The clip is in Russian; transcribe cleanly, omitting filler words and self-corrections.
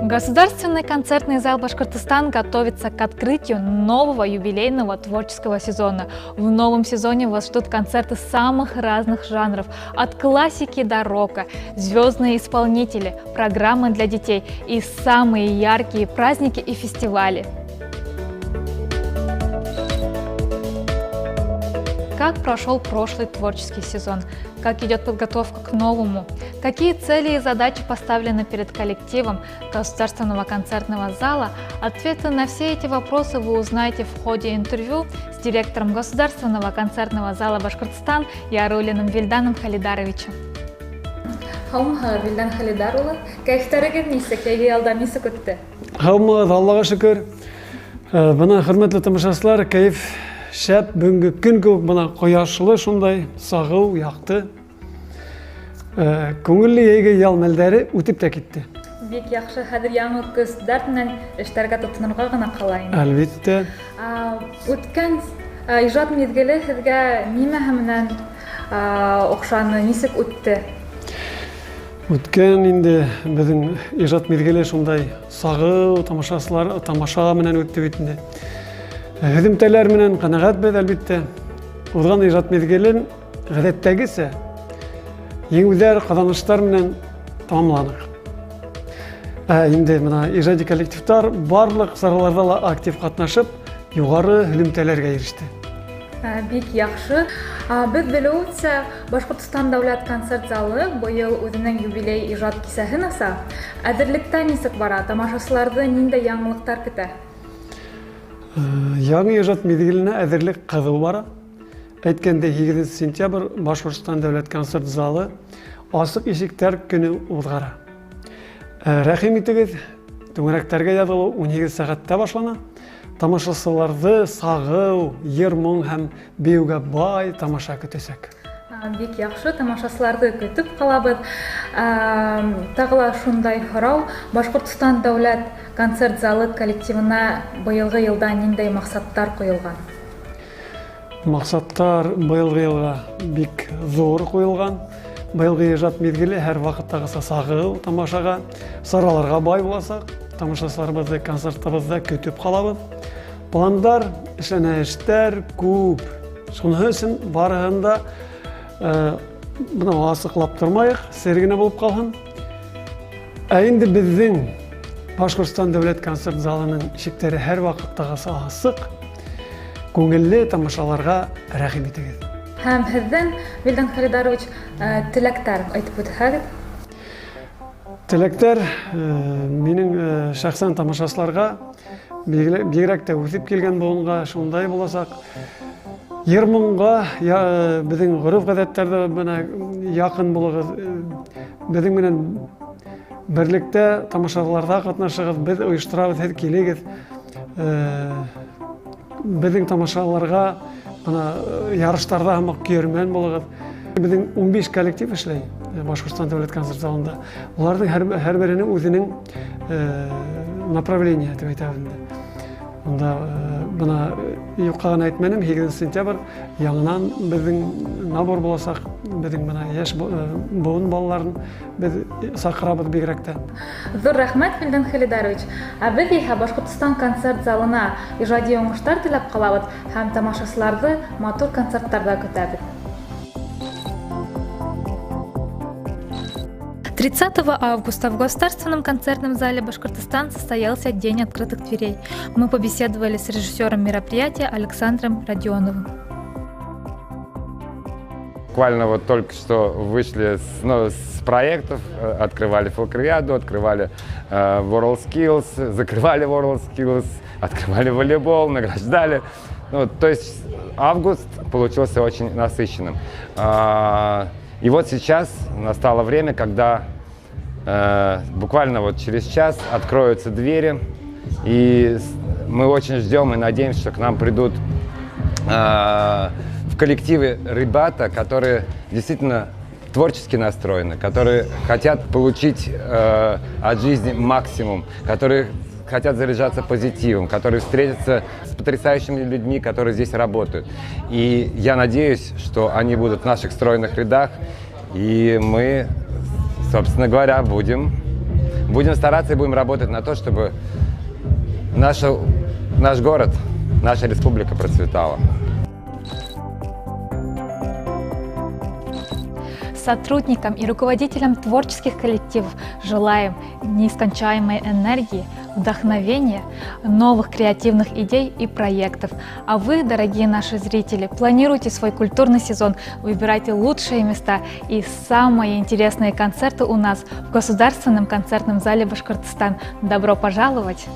Государственный концертный зал Башкортостан готовится к открытию нового юбилейного творческого сезона. В новом сезоне вас ждут концерты самых разных жанров, от классики до рока, звездные исполнители, программы для детей и самые яркие праздники и фестивали. Как прошел прошлый творческий сезон? Как идет подготовка к новому? Какие цели и задачи поставлены перед коллективом Государственного концертного зала? Ответы на все эти вопросы вы узнаете в ходе интервью с директором Государственного концертного зала Башкортостан Яруллиным Вильданом Халидаровичем. Вильдан Халидарулы, кайфтарыгыз нисек, яги алда нисек өтті? Аллаға шүкір. Бына хөрмәтле тамашачылар, кайф шәп, бүгінгі күн көк, бына кояшлы, шундай сағау, яқты. Көңілі ейге ял мәлдәрі өтіп тә кетті. Бик яхшы, хәзер яңы көз дәртеннән эшләргә тотынырга гына кала инде. Әлбәттә. Үткән иҗат мизгеле һезгә нимә менән охшаны, нисек үтте? Үткән инде безнең иҗат мизгеле шундай сағау, тамаша менән үтте бит инде. Һөҙөмтәләр менән ҡәнәғәт беҙ, әлбиттә. Уҙған ижад миҙгелен ғәҙәттәгесә еңеүҙәр, ҡаҙаныштар менән тамамланыҡ. Инде бына ижади коллективтар барлыҡ сараларҙа ла актив ҡатнашып, юғары һөҙөмтәләргә иреште. Бик яҡшы. Беҙ белеүебеҙсә, Башҡортостан дәүләт концерт залы быйыл үҙенең юбилей ижад кисәһен аса. Әҙерлектә нисек бара? Тамашасыларҙы ниндәй яңылыҡтар көтә? Яңы ижад миҙгеленә әҙерлек ҡыҙыу бара. Әйткәндәй, 8 сентябрь Башҡортостан дәүләт концерт залы асыҡ ишектәр көнө уҙғара. Рәхим итегеҙ, түңәрәктәргә яҙылыу 18 сәғәттә башлана. Тамашасыларҙы сағыу, йыр-моң һәм бейеүгә бай тамаша көтәсәк. Бик яҡшы, тамашасыларҙы көтөп ҡалабыҙ. Тағы ла шундай һорау, Башҡортостан дәүләт концерт залы коллективына быйылғы йылда ниндәй маҡсаттар ҡуйылған? Маҡсаттар быйылғы йылға бик ҙур ҡуйылған. Быйылғы ижад миҙгеле һәр ваҡыттағыса сағыу, тамашаға, сараларға бай буласаҡ. Тамашасыларыбыҙҙы концертыбыҙҙа көтөп ҡалабыҙ. Пландар, эшләнештәр күп. Шуныһы өсөн барыһында бына асыҡлап тормайыҡ, сер генә булып ҡалһын. Инде беҙҙең Башҡортостан дәүләт концерт залының ишектәре һәр ваҡыттағыса асыҡ. Күңелле тамашаларға рәхим итегеҙ. Һәм һеҙҙең, Вильдан Халидарович, теләктәр әйтеп үтһәгеҙ? Теләктәр минең шәхсән тамашасыларға бигерәк тә үҫеп килгән быуынға шундай буласаҡ. Йыр-моңға, беҙҙең ғөрөф-ғәҙәттәрҙә яҡын булығыҙ. Беҙҙең менән берлектә тамашаларҙа ҡатнашығыҙ, беҙ ойошторабыҙ, һеҙ килегеҙ. Беҙҙең тамашаларға ярыштарҙа һымаҡ көйөрмән булығыҙ. Беҙҙең 15 коллектив эшләй Башҡортостан дәүләт концерт залында. Уларҙың һәр береһенең үҙенең направление тип әйтәбеҙ. Унда бына юҡҡа ғына әйтмәнем, 8 сентябрь яңынан беҙҙең набор буласаҡ, беҙҙең бына йәш быуын балаларын беҙ саҡырабыҙ бигерәк тә. Ҙур рәхмәт, Вильдан Халидарович. Беҙ иһә Башҡортостан концерт залына ижади уңыштар теләп ҡалабыҙ һәм тамашасыларҙы матур концерттарҙа көтәбеҙ. 30 августа в Государственном концертном зале Башкортостан состоялся День открытых дверей. Мы побеседовали с режиссером мероприятия Александром Родионовым. Буквально вот только что вышли с проектов, открывали фолклориаду, открывали WorldSkills, закрывали WorldSkills, открывали волейбол, награждали. То есть август получился очень насыщенным. И вот сейчас настало время, когда буквально вот через час откроются двери, и мы очень ждем и надеемся, что к нам придут в коллективе ребята, которые действительно творчески настроены, которые хотят получить от жизни максимум, которые хотят заряжаться позитивом, которые встретятся с потрясающими людьми, которые здесь работают. И я надеюсь, что они будут в наших стройных рядах И мы, собственно говоря, будем стараться и будем работать на то, чтобы наш город, наша республика процветала. Сотрудникам и руководителям творческих коллективов желаем нескончаемой энергии, вдохновения, новых креативных идей и проектов. А вы, дорогие наши зрители, планируйте свой культурный сезон, выбирайте лучшие места и самые интересные концерты у нас в Государственном концертном зале Башкортостан. Добро пожаловать!